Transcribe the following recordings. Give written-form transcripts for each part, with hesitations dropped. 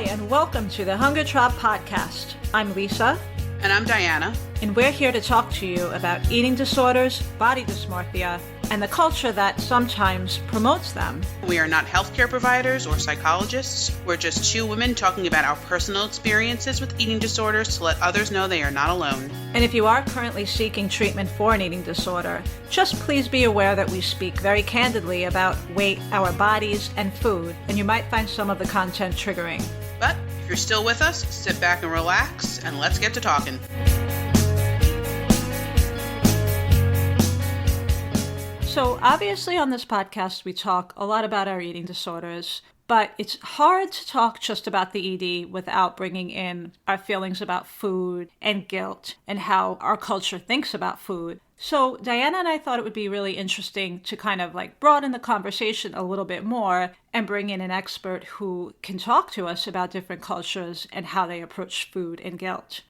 and welcome to the Hunger Tribe podcast. I'm Lisa. And I'm Diana. And we're here to talk to you about eating disorders, body dysmorphia, and the culture that sometimes promotes them. We are not healthcare providers or psychologists. We're just two women talking about our personal experiences with eating disorders to let others know they are not alone. And if you are currently seeking treatment for an eating disorder, just please be aware that we speak very candidly about weight, our bodies, and food, and you might find some of the content triggering. But if you're still with us, sit back and relax, and let's get to talking. So obviously on this podcast, we talk a lot about our eating disorders, but it's hard to talk just about the ED without bringing in our feelings about food and guilt and how our culture thinks about food. So Diana and I thought it would be really interesting to kind of broaden the conversation a little bit more and bring in an expert who can talk to us about different cultures and how they approach food and guilt.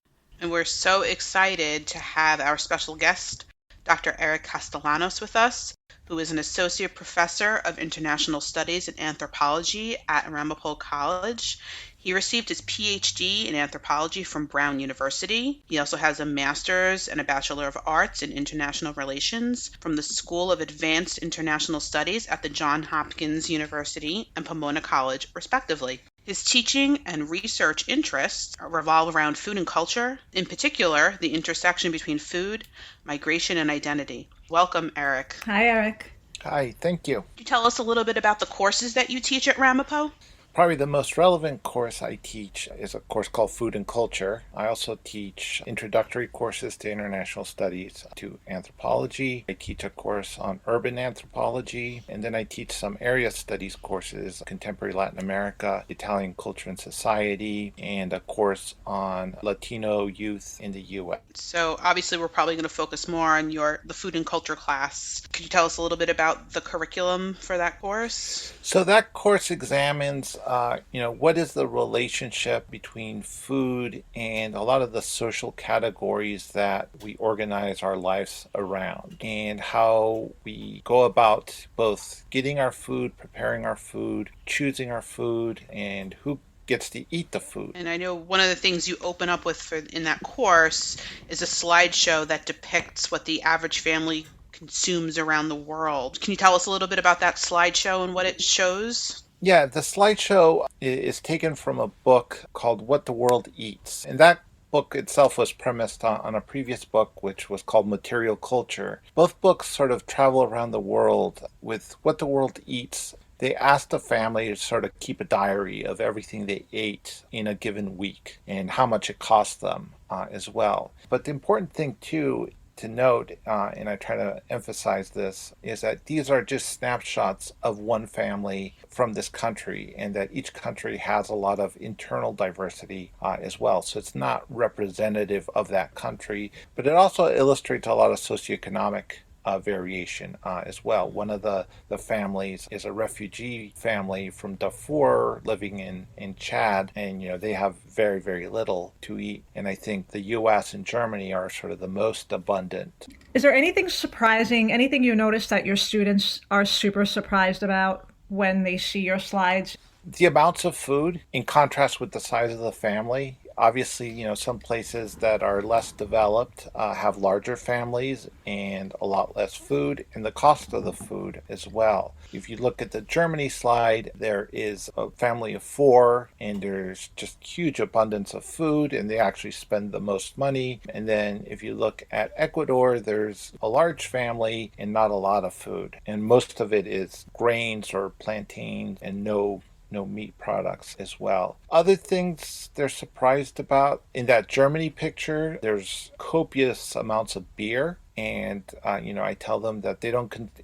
And we're so excited to have our special guest, Dr. Erick Castellanos, with us, who is an associate professor of international studies and anthropology at Ramapo College. He received his PhD in anthropology from Brown University. He also has a master's and a Bachelor of Arts in International Relations from the School of Advanced International Studies at the Johns Hopkins University and Pomona College, respectively. His teaching and research interests revolve around food and culture, in particular, the intersection between food, migration, and identity. Welcome, Erick. Hi, Erick. Hi, thank you. Could you tell us a little bit about the courses that you teach at Ramapo? Probably the most relevant course I teach is a course called Food and Culture. I also teach introductory courses to international studies, to anthropology. I teach a course on urban anthropology, and then I teach some area studies courses, contemporary Latin America, Italian culture and society, and a course on Latino youth in the U.S. So obviously we're probably going to focus more on the food and culture class. Could you tell us a little bit about the curriculum for that course? So that course examines what is the relationship between food and a lot of the social categories that we organize our lives around, and how we go about both getting our food, preparing our food, choosing our food, and who gets to eat the food. And I know one of the things you open up with in that course is a slideshow that depicts what the average family consumes around the world. Can you tell us a little bit about that slideshow and what it shows? Yeah, the slideshow is taken from a book called What the World Eats. And that book itself was premised on a previous book, which was called Material Culture. Both books sort of travel around the world with What the World Eats. They asked the family to sort of keep a diary of everything they ate in a given week and how much it cost them as well. But the important thing, too, to note, and I try to emphasize this, is that these are just snapshots of one family from this country, and that each country has a lot of internal diversity as well. So it's not representative of that country, but it also illustrates a lot of socioeconomic variation as well. One of the families is a refugee family from Darfur living in Chad, and they have very, very little to eat. And I think the US and Germany are sort of the most abundant. Is there anything surprising, anything you notice that your students are super surprised about when they see your slides? The amounts of food in contrast with the size of the family. Obviously, some places that are less developed have larger families and a lot less food, and the cost of the food as well. If you look at the Germany slide, there is a family of 4, and there's just huge abundance of food, and they actually spend the most money. And then if you look at Ecuador, there's a large family and not a lot of food, and most of it is grains or plantains and no meat products as well. Other things they're surprised about, in that Germany picture, there's copious amounts of beer. And, I tell them that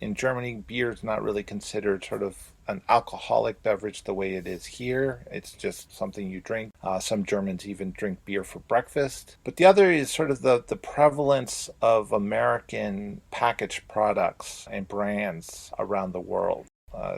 in Germany, beer is not really considered sort of an alcoholic beverage the way it is here. It's just something you drink. Some Germans even drink beer for breakfast. But the other is sort of the prevalence of American packaged products and brands around the world.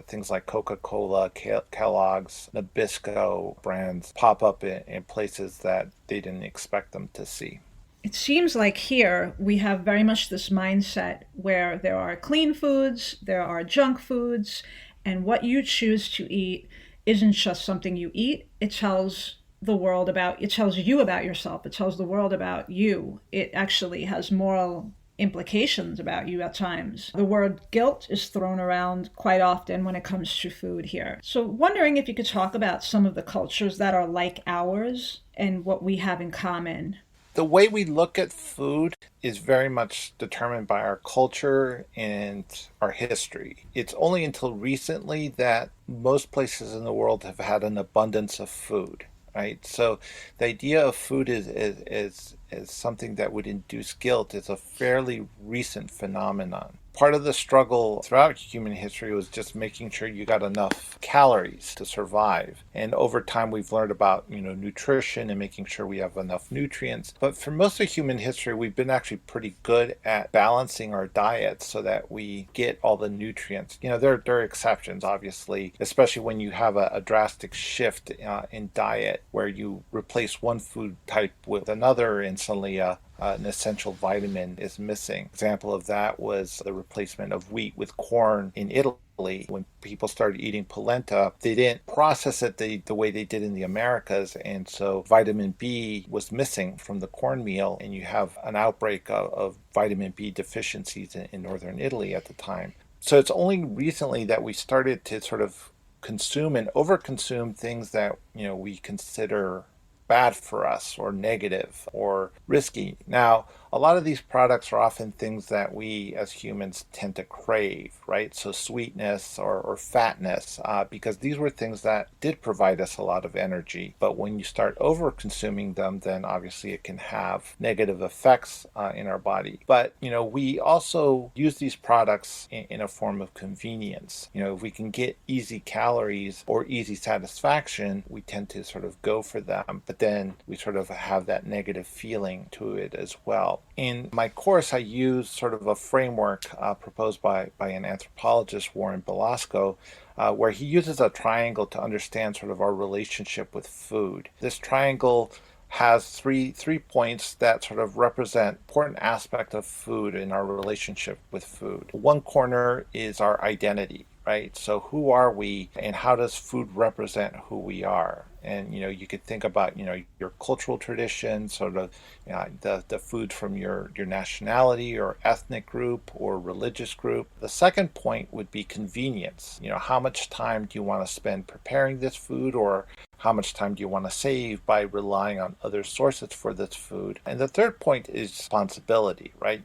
Things like Coca-Cola, Kellogg's, Nabisco brands pop up in places that they didn't expect them to see. It seems like here we have very much this mindset where there are clean foods, there are junk foods, and what you choose to eat isn't just something you eat. It tells it tells you about yourself. It tells the world about you. It actually has moral implications about you at times. The word guilt is thrown around quite often when it comes to food here. So wondering if you could talk about some of the cultures that are like ours and what we have in common. The way we look at food is very much determined by our culture and our history. It's only until recently that most places in the world have had an abundance of food, right? So the idea of food is something that would induce guilt is a fairly recent phenomenon. Part of the struggle throughout human history was just making sure you got enough calories to survive. And over time, we've learned about, nutrition and making sure we have enough nutrients. But for most of human history, we've been actually pretty good at balancing our diets so that we get all the nutrients. There are exceptions, obviously, especially when you have a drastic shift in diet where you replace one food type with another and suddenly an essential vitamin is missing. Example of that was the replacement of wheat with corn in Italy. When people started eating polenta, they didn't process it the way they did in the Americas, and so vitamin B was missing from the cornmeal, and you have an outbreak of vitamin B deficiencies in northern Italy at the time. So it's only recently that we started to sort of consume and overconsume things that we consider bad for us or negative or risky. Now, a lot of these products are often things that we as humans tend to crave, right? So sweetness or fatness, because these were things that did provide us a lot of energy. But when you start over consuming them, then obviously it can have negative effects in our body. But, we also use these products in a form of convenience. If we can get easy calories or easy satisfaction, we tend to sort of go for them. But then we sort of have that negative feeling to it as well. In my course, I use sort of a framework proposed by an anthropologist, Warren Belasco, where he uses a triangle to understand sort of our relationship with food. This triangle has three points that sort of represent important aspect of food in our relationship with food. One corner is our identity, right? So who are we and how does food represent who we are? And you could think about your cultural traditions, sort of the food from your nationality or ethnic group or religious group. The second point would be convenience. How much time do you want to spend preparing this food, or how much time do you want to save by relying on other sources for this food? And the third point is responsibility, right?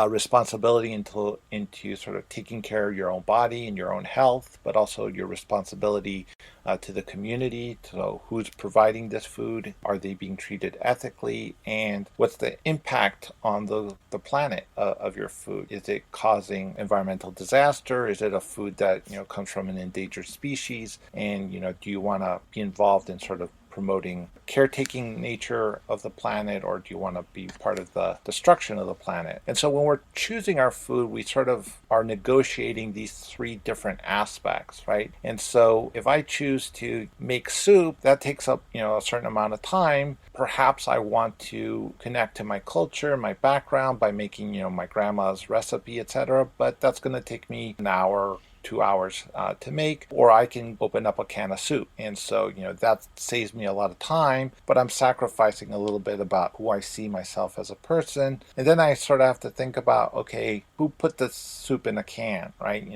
Responsibility into sort of taking care of your own body and your own health, but also your responsibility to the community. So who's providing this food? Are they being treated ethically? And what's the impact on the planet of your food? Is it causing environmental disaster? Is it a food that comes from an endangered species? And do you want to be involved in sort of promoting caretaking nature of the planet, or do you want to be part of the destruction of the planet? And so when we're choosing our food, we sort of are negotiating these three different aspects, right? And so if I choose to make soup, that takes up a certain amount of time. Perhaps I want to connect to my culture, my background by making my grandma's recipe, etc. But that's going to take me an hour, 2 hours to make, or I can open up a can of soup. And so, that saves me a lot of time, but I'm sacrificing a little bit about who I see myself as a person. And then I sort of have to think about, okay, who put the soup in a can, right?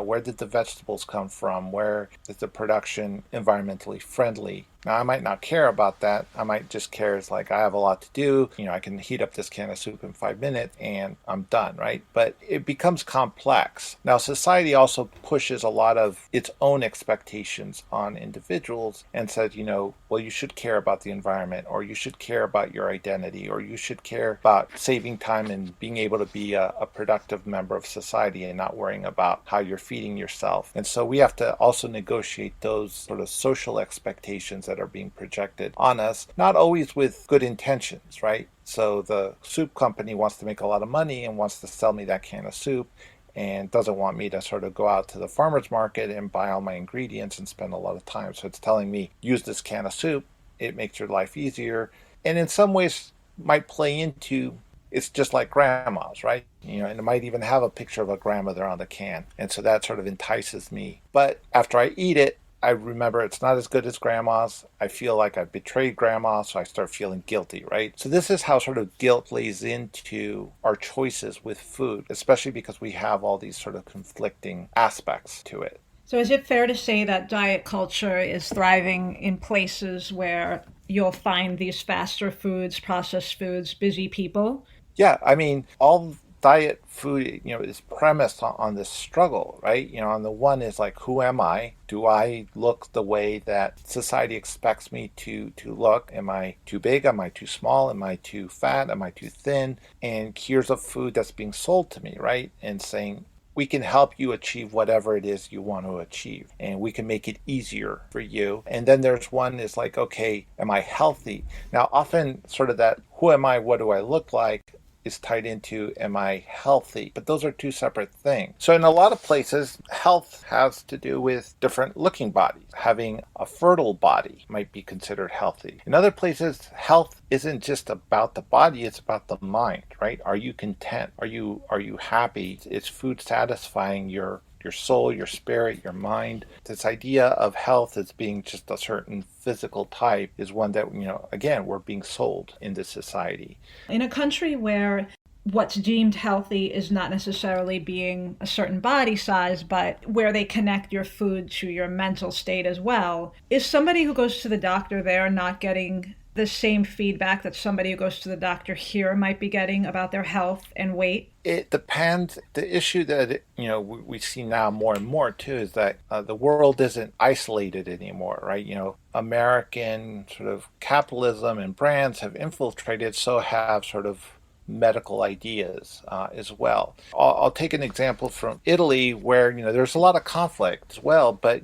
Where did the vegetables come from? Where is the production environmentally friendly? Now, I might not care about that. I might just care as like, I have a lot to do. I can heat up this can of soup in 5 minutes and I'm done, right? But it becomes complex. Now, society also pushes a lot of its own expectations on individuals and says, well, you should care about the environment, or you should care about your identity, or you should care about saving time and being able to be a productive member of society and not worrying about how you're feeding yourself. And so we have to also negotiate those sort of social expectations that are being projected on us, not always with good intentions, right? So the soup company wants to make a lot of money and wants to sell me that can of soup and doesn't want me to sort of go out to the farmer's market and buy all my ingredients and spend a lot of time. So it's telling me, use this can of soup. It makes your life easier. And in some ways might play into, it's just like grandma's, right? And it might even have a picture of a grandmother on the can. And so that sort of entices me. But after I eat it, I remember it's not as good as grandma's. I feel like I've betrayed grandma, so I start feeling guilty, right? So this is how sort of guilt lays into our choices with food, especially because we have all these sort of conflicting aspects to it. So is it fair to say that diet culture is thriving in places where you'll find these faster foods, processed foods, busy people? Yeah, I mean, all diet food, is premised on this struggle, right? On the one is like, who am I? Do I look the way that society expects me to look? Am I too big? Am I too small? Am I too fat? Am I too thin? And here's a food that's being sold to me, right? And saying, we can help you achieve whatever it is you want to achieve, and we can make it easier for you. And then there's one is like, okay, am I healthy? Now often sort of that who am I, what do I look like, is tied into am I healthy? But those are two separate things. So in a lot of places, health has to do with different looking bodies. Having a fertile body might be considered healthy. In other places, health isn't just about the body, it's about the mind, right? Are you content? Are you happy? Is food satisfying your soul, your spirit, your mind? This idea of health as being just a certain physical type is one that, again, we're being sold in this society. In a country where what's deemed healthy is not necessarily being a certain body size, but where they connect your food to your mental state as well, is somebody who goes to the doctor there not getting the same feedback that somebody who goes to the doctor here might be getting about their health and weight? It depends. The issue that we see now more and more too is that the world isn't isolated anymore, right? American sort of capitalism and brands have infiltrated, so have sort of medical ideas as well. I'll take an example from Italy where, there's a lot of conflict as well, but,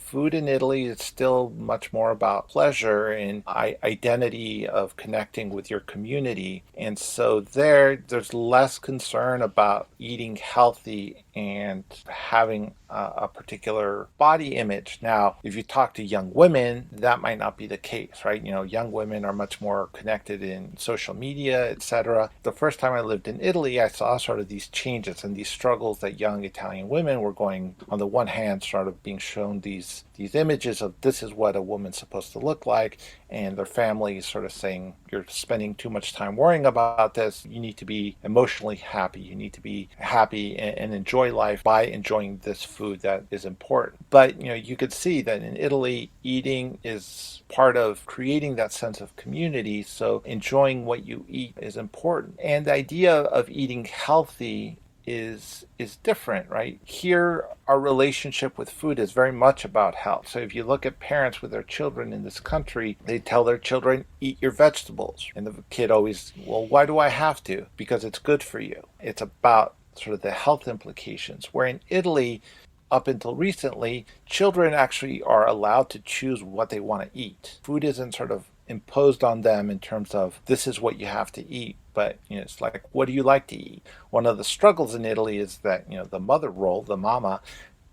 food in Italy is still much more about pleasure and identity of connecting with your community. And so there's less concern about eating healthy and having a particular body image. Now, if you talk to young women, that might not be the case, right? Young women are much more connected in social media, etc. The first time I lived in Italy, I saw sort of these changes and these struggles that young Italian women were going, on the one hand, sort of being shown these images of this is what a woman's supposed to look like, and their families sort of saying, you're spending too much time worrying about this. You need to be emotionally happy. You need to be happy and enjoy life by enjoying this food that is important. But, you could see that in Italy, eating is part of creating that sense of community. So enjoying what you eat is important. And the idea of eating healthy is different, right? Here, our relationship with food is very much about health. So if you look at parents with their children in this country, they tell their children, eat your vegetables. And the kid always, well, why do I have to? Because it's good for you. It's about sort of the health implications. Where in Italy, up until recently, children actually are allowed to choose what they want to eat. Food isn't sort of imposed on them in terms of this is what you have to eat, but it's like, what do you like to eat? One of the struggles in Italy is that the mother role, the mama,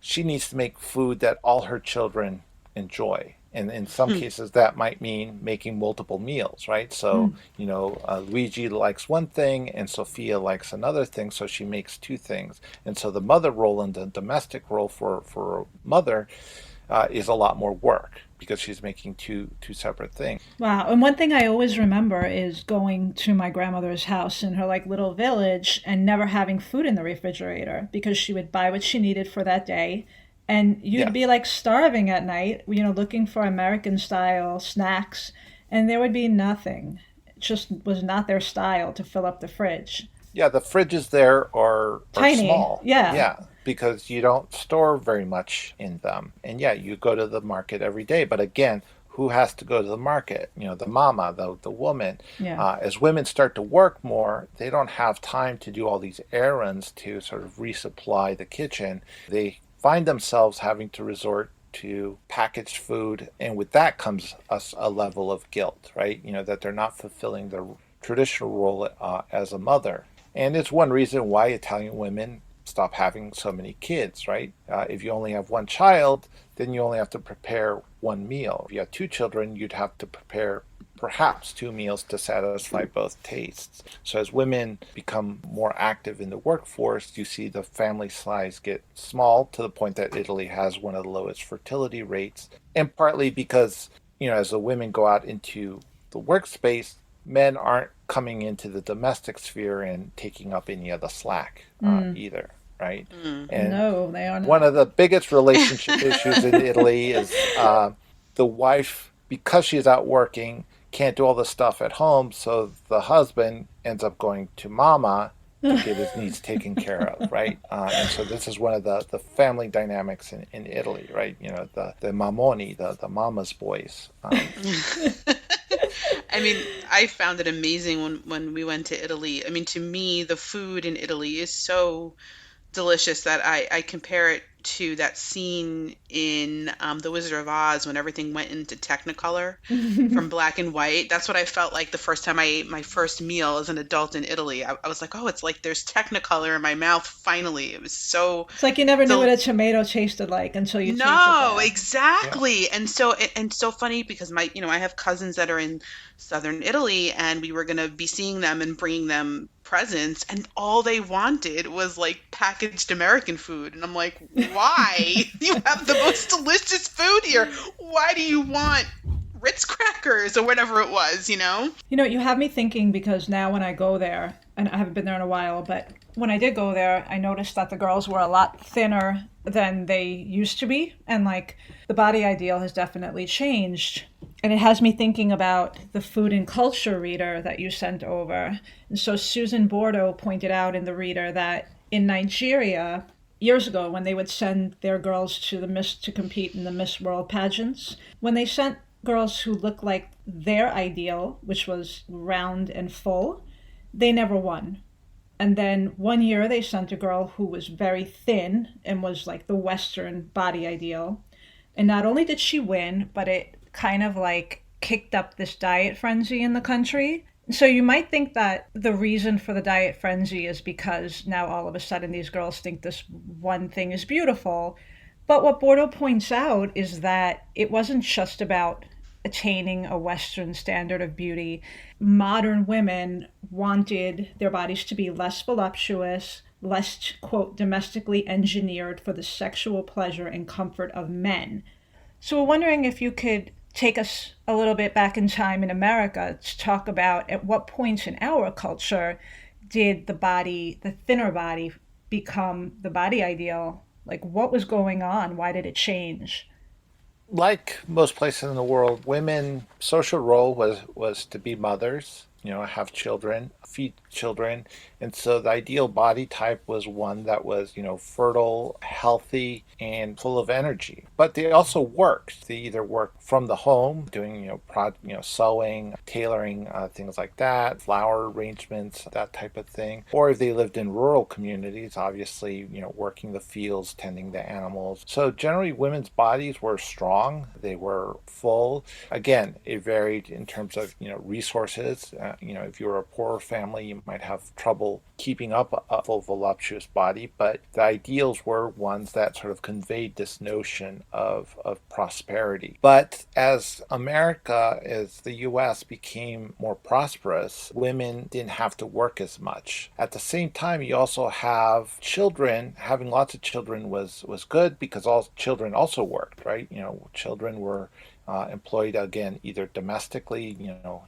she needs to make food that all her children enjoy. And in some cases, that might mean making multiple meals, right? So, Luigi likes one thing and Sophia likes another thing, so she makes two things. And so the mother role and the domestic role for a mother is a lot more work because she's making two separate things. Wow. And one thing I always remember is going to my grandmother's house in her little village and never having food in the refrigerator because she would buy what she needed for that day. And you'd be starving at night, looking for American style snacks, and there would be nothing. It just was not their style to fill up the fridge. Yeah, the fridges there are tiny, small. Yeah, because you don't store very much in them. And you go to the market every day. But again, who has to go to the market? The mama, the woman. Yeah. As women start to work more, they don't have time to do all these errands to sort of resupply the kitchen. They find themselves having to resort to packaged food, and with that comes a level of guilt, right? That they're not fulfilling their traditional role as a mother. And it's one reason why Italian women stop having so many kids, right? If you only have one child, then you only have to prepare one meal. If you have two children, you'd have to prepare perhaps two meals to satisfy both tastes. So as women become more active in the workforce, you see the family size get small to the point that Italy has one of the lowest fertility rates. And partly because, as the women go out into the workspace, men aren't coming into the domestic sphere and taking up any of the slack either, right? And No, they are one not. of the biggest relationship issues in Italy is the wife, because she's out working, can't do all the stuff at home, so the husband ends up going to mama to get his needs taken care of, right? And so this is one of the family dynamics in Italy, right? The mamoni, the mama's boys. I mean, I found it amazing when we went to Italy. I mean, to me, the food in Italy is so delicious that I compare it to that scene in The Wizard of Oz when everything went into Technicolor from black and white. That's what I felt like the first time I ate my first meal as an adult in Italy. I was like, oh, it's like there's Technicolor in my mouth finally. It was so It's like you never knew del- what a tomato tasted like until you tasted no, that. exactly. And so funny because I have cousins that are in southern Italy and we were going to be seeing them and bringing them presents and all they wanted was like packaged American food. And I'm like, "Why? You have the most delicious food here. Why do you want Ritz crackers or whatever it was, you know?" You have me thinking because now when I go there, and I haven't been there in a while, but when I did go there, I noticed that the girls were a lot thinner than they used to be. And like the body ideal has definitely changed. And it has me thinking about the food and culture reader that you sent over. And so Susan Bordeaux pointed out in the reader that in Nigeria, years ago, when they would send their girls to the Miss to compete in the Miss World pageants, when they sent girls who looked like their ideal, which was round and full, they never won. And then one year they sent a girl who was very thin and was like the Western body ideal. And not only did she win, but it kind of like kicked up this diet frenzy in the country. So you might think that the reason for the diet frenzy is because now all of a sudden these girls think this one thing is beautiful. But what Bordeaux points out is that it wasn't just about attaining a Western standard of beauty. Modern women wanted their bodies to be less voluptuous, less, quote, domestically engineered for the sexual pleasure and comfort of men. So we're wondering if you could take us a little bit back in time in America to talk about at what points in our culture did the thinner body, become the body ideal? Like what was going on? Why did it change? Like most places in the world, women social role was to be mothers, have children, feed children, and so the ideal body type was one that was, fertile, healthy, and full of energy. But they also worked. They either worked from the home, doing, sewing, tailoring, things like that, flower arrangements, that type of thing, or if they lived in rural communities, obviously, working the fields, tending the animals. So generally, women's bodies were strong. They were full. Again, it varied in terms of, resources. If you were a poorer family, you might have trouble keeping up a full voluptuous body, but the ideals were ones that sort of conveyed this notion of prosperity. But as the US became more prosperous, women didn't have to work as much. At the same time, you also have children. Having lots of children was good because all children also worked, right? Children were employed again either domestically,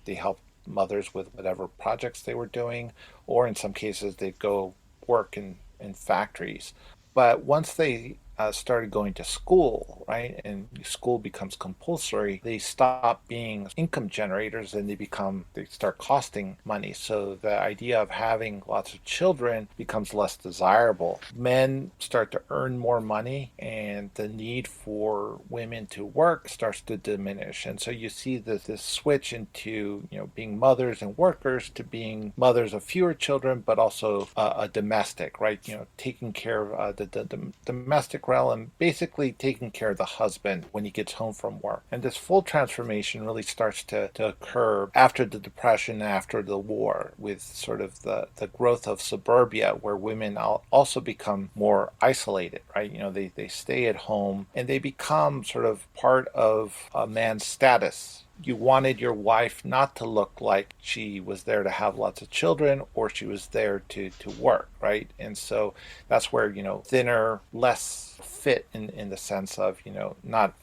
they helped mothers with whatever projects they were doing, or in some cases they'd go work in factories. But once they started going to school, right, and school becomes compulsory, they stop being income generators and they start costing money. So the idea of having lots of children becomes less desirable. Men start to earn more money and the need for women to work starts to diminish. And so you see this switch into, being mothers and workers to being mothers of fewer children, but also a domestic, right? Taking care of the domestic bankroll and basically taking care of the husband when he gets home from work. And this full transformation really starts to occur after the Depression, after the war, with sort of the growth of suburbia, where women also become more isolated, right? They stay at home and they become sort of part of a man's status. You wanted your wife not to look like she was there to have lots of children or she was there to work, right? And so that's where, thinner, less fit in the sense of, not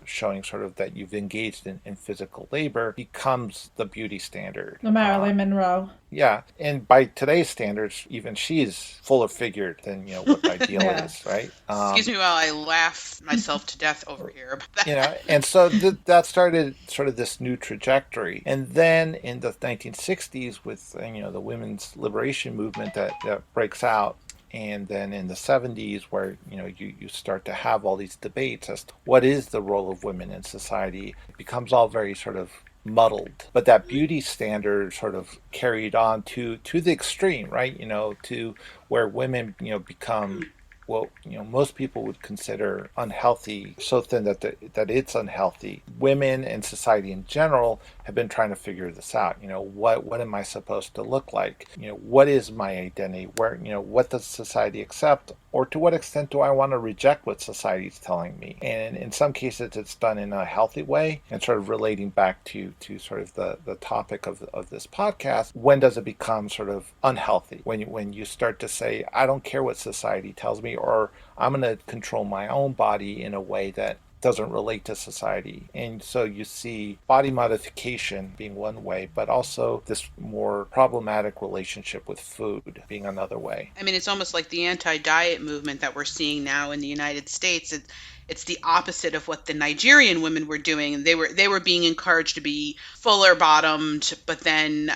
showing sort of that you've engaged in physical labor becomes the beauty standard. The Marilyn Monroe. Yeah, and by today's standards, even she's fuller figured than what the ideal is, right? Excuse me while I laugh myself to death over here about that. And so that started sort of this new trajectory, and then in the 1960s, with the women's liberation movement that breaks out. And then in the 70s, where you start to have all these debates as to what is the role of women in society, it becomes all very sort of muddled. But that beauty standard sort of carried on to the extreme, right? To where women become what most people would consider unhealthy, so thin that it's unhealthy. Women and society in general have been trying to figure this out. What am I supposed to look like? What is my identity? Where what does society accept, or to what extent do I want to reject what society is telling me? And in some cases, it's done in a healthy way. And sort of relating back to sort of the topic of this podcast, when does it become sort of unhealthy? When you start to say, I don't care what society tells me, or I'm going to control my own body in a way that doesn't relate to society. And so you see body modification being one way, but also this more problematic relationship with food being another way. I mean, it's almost like the anti-diet movement that we're seeing now in the United States. It's the opposite of what the Nigerian women were doing. They were being encouraged to be fuller bottomed, but then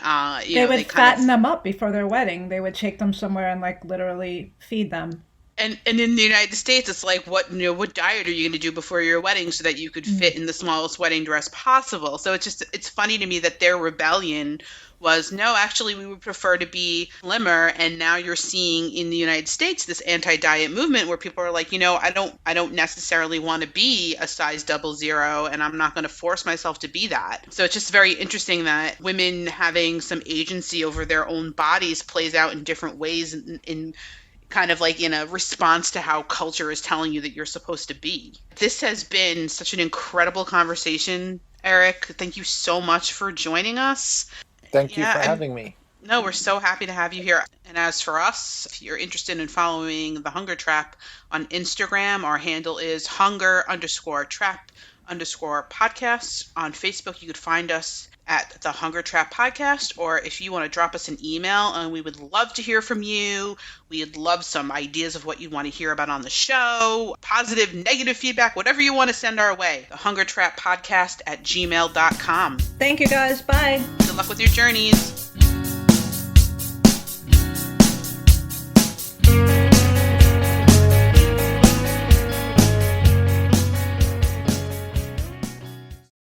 they would fatten them up before their wedding. They would take them somewhere and literally feed them. And in the United States, it's like, what diet are you going to do before your wedding so that you could fit in the smallest wedding dress possible? So it's funny to me that their rebellion was, no, actually, we would prefer to be slimmer. And now you're seeing in the United States this anti-diet movement where people are like, I don't necessarily want to be a size 00, and I'm not going to force myself to be that. So it's just very interesting that women having some agency over their own bodies plays out in different ways in kind of like in a response to how culture is telling you that you're supposed to be. This has been such an incredible conversation, Erick. Thank you so much for joining us. Thank you for having me. No, we're so happy to have you here. And as for us, if you're interested in following The Hunger Trap on Instagram, our handle is hunger_trap_podcast. On Facebook, you could find us at The Hunger Trap Podcast, or if you want to drop us an email, and we would love to hear from you. We'd love some ideas of what you'd want to hear about on the show, positive, negative feedback, whatever you want to send our way. TheHungerTrapPodcast@gmail.com. Thank you, guys. Bye. Good luck with your journeys.